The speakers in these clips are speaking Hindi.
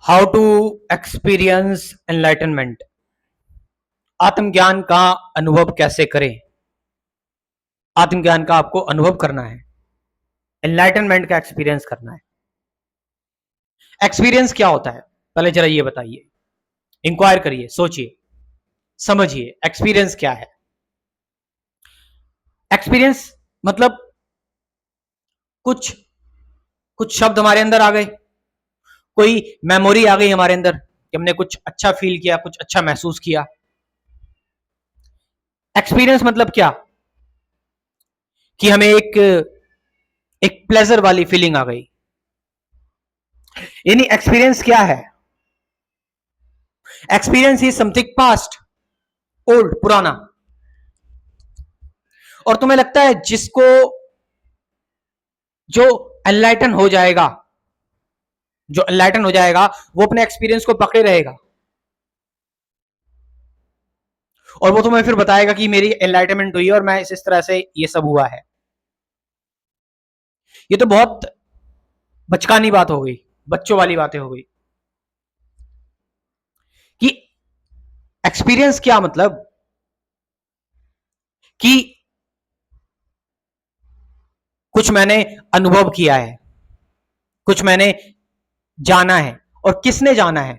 How to experience enlightenment. आत्मज्ञान का अनुभव कैसे करें। आत्मज्ञान का आपको अनुभव करना है, एनलाइटनमेंट का एक्सपीरियंस करना है। एक्सपीरियंस क्या होता है पहले जरा ये बताइए, इंक्वायर करिए, सोचिए, समझिए एक्सपीरियंस क्या है। एक्सपीरियंस मतलब कुछ कुछ शब्द हमारे अंदर आ गए, कोई मेमोरी आ गई हमारे अंदर कि हमने कुछ अच्छा फील किया, कुछ अच्छा महसूस किया। एक्सपीरियंस मतलब क्या कि हमें एक प्लेजर वाली फीलिंग आ गई। यानी एक्सपीरियंस क्या है? Experience is something past, old, पुराना। और तुम्हें लगता है जिसको जो एनलाइटन हो जाएगा, जो एनलाइटन हो जाएगा वो अपने एक्सपीरियंस को पकड़े रहेगा और वो तुम्हें फिर बताएगा कि मेरी एनलाइटमेंट हुई और मैं इस तरह से ये सब हुआ है। ये तो बहुत बचकानी बात हो गई, बच्चों वाली बातें हो गई कि एक्सपीरियंस क्या मतलब कि कुछ मैंने अनुभव किया है, कुछ मैंने जाना है। और किसने जाना है?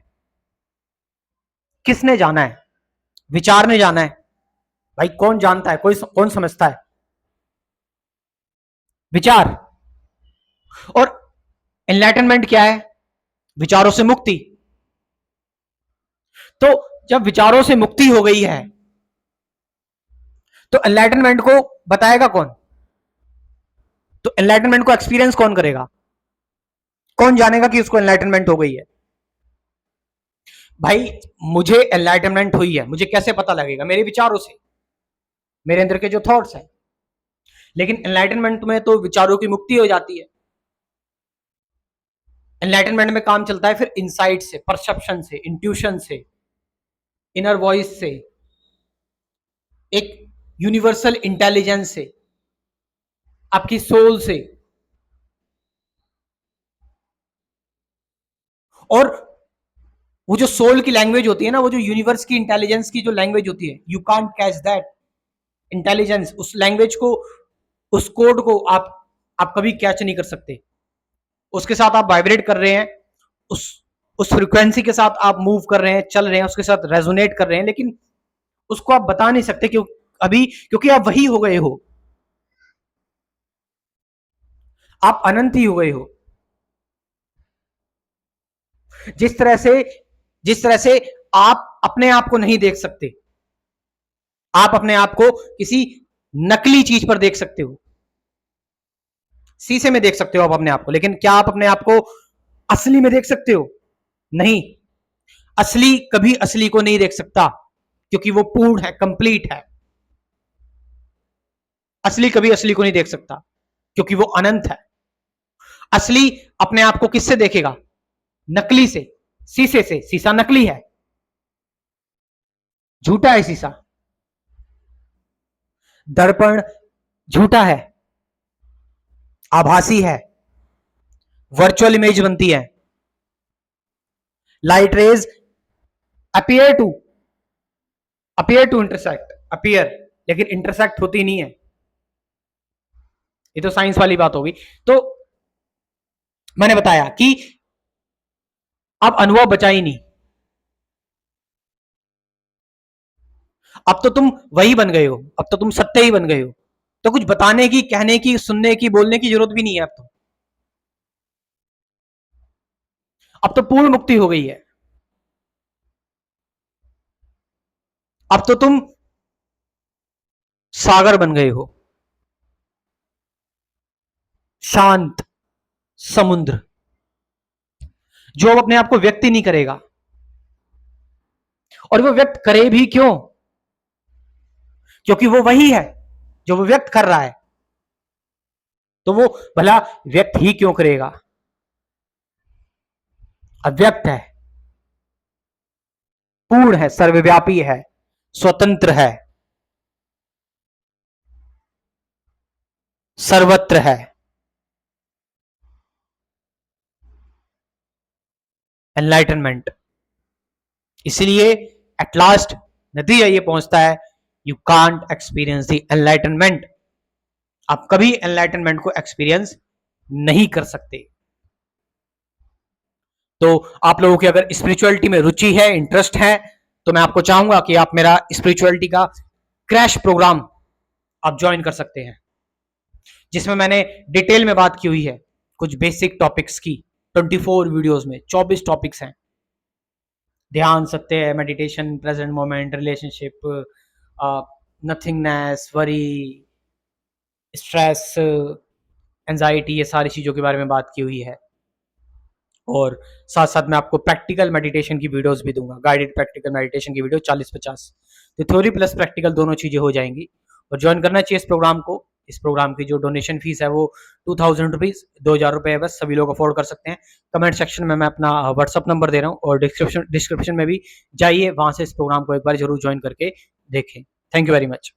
किसने जाना है? विचार ने जाना है। भाई कौन जानता है, कोई कौन समझता है? विचार। और एनलाइटनमेंट क्या है? विचारों से मुक्ति। तो जब विचारों से मुक्ति हो गई है तो एनलाइटनमेंट को बताएगा कौन? तो एनलाइटनमेंट को एक्सपीरियंस कौन करेगा? कौन जानेगा कि उसको एनलाइटनमेंट हो गई है? भाई मुझे एनलाइटनमेंट हुई है, मुझे कैसे पता लगेगा? मेरे विचारों से, मेरे अंदर के जो थॉट्स हैं। लेकिन एनलाइटनमेंट में तो विचारों की मुक्ति हो जाती है। एनलाइटनमेंट में काम चलता है फिर इनसाइट से, परसेप्शन से, इंट्यूशन से, इनर वॉइस से, एक यूनिवर्सल इंटेलिजेंस से, आपकी सोल से। और वो जो सोल की लैंग्वेज होती है ना, वो जो यूनिवर्स की इंटेलिजेंस की जो लैंग्वेज होती है, you can't catch that intelligence. उस लैंग्वेज को, उस कोड को आप कभी कैच नहीं कर सकते। उसके साथ आप वाइब्रेट कर रहे हैं, उस उस फ्रिक्वेंसी के साथ आप मूव कर रहे हैं, चल रहे हैं, उसके साथ रेजोनेट कर रहे हैं, लेकिन उसको आप बता नहीं सकते क्यों? अभी क्योंकि आप वही हो गए हो, आप अनंत ही हो गए हो। जिस तरह से जिस तरह से आप अपने आप को नहीं देख सकते, आप अपने आप को किसी नकली चीज पर देख सकते हो। शीशे में देख सकते हो आप अपने आप को, लेकिन क्या आप अपने आप को असली में देख सकते हो? नहीं। असली कभी असली को नहीं देख सकता क्योंकि वो पूर्ण है, कंप्लीट है। असली कभी असली को नहीं देख सकता क्योंकि वो अनंत है। असली अपने आप को किससे देखेगा? नकली से, शीशे से। शीशा नकली है, झूठा है शीशा। दर्पण झूठा है, आभासी है, वर्चुअल इमेज बनती है। Light rays appear to intersect, appear, लेकिन इंटरसेक्ट होती नहीं है। ये तो साइंस वाली बात होगी। तो मैंने बताया कि अब अनुभव बचा ही नहीं। अब तो तुम वही बन गए हो, अब तो तुम सत्य ही बन गए हो। तो कुछ बताने की, कहने की, सुनने की, बोलने की जरूरत भी नहीं है अब तो। अब तो पूर्ण मुक्ति हो गई है। अब तो तुम सागर बन गए हो, शांत समुद्र, जो अब अपने आप को व्यक्त ही नहीं करेगा। और वो व्यक्त करे भी क्यों? क्योंकि वो वही है जो वो व्यक्त कर रहा है। तो वो भला व्यक्त ही क्यों करेगा? अव्यक्त है, पूर्ण है, सर्वव्यापी है, स्वतंत्र है, सर्वत्र है। एनलाइटनमेंट। इसलिए एट लास्ट नतीजा ये पहुंचता है, you can't experience the enlightenment. आप कभी एनलाइटनमेंट को एक्सपीरियंस नहीं कर सकते। तो आप लोगों की अगर स्पिरिचुअलिटी में रुचि है, इंटरेस्ट है, तो मैं आपको चाहूंगा कि आप मेरा स्पिरिचुअलिटी का क्रैश प्रोग्राम आप ज्वाइन कर सकते हैं, जिसमें मैंने डिटेल में बात की हुई है कुछ बेसिक टॉपिक्स की। 24 वीडियोस में 24 टॉपिक्स हैं। ध्यान, सत्य, meditation, present moment, relationship, nothingness, worry, stress, anxiety, ये सारी चीजों के बारे में बात की हुई है। और साथ साथ मैं आपको प्रैक्टिकल मेडिटेशन की वीडियोस भी दूंगा, गाइडेड प्रैक्टिकल मेडिटेशन की वीडियो 40-50। तो थ्योरी प्लस प्रैक्टिकल दोनों चीजें हो जाएंगी। और ज्वाइन करना चाहिए इस प्रोग्राम को। इस प्रोग्राम की जो डोनेशन फीस है वो 2000 रुपीज, 2000 है, बस सभी लोग अफोर्ड कर सकते हैं। कमेंट सेक्शन में मैं अपना व्हाट्सअप नंबर दे रहा हूँ, और डिस्क्रिप्शन में भी जाइए, वहां से इस प्रोग्राम को एक बार जरूर ज्वाइन करके देखें। Thank you very much.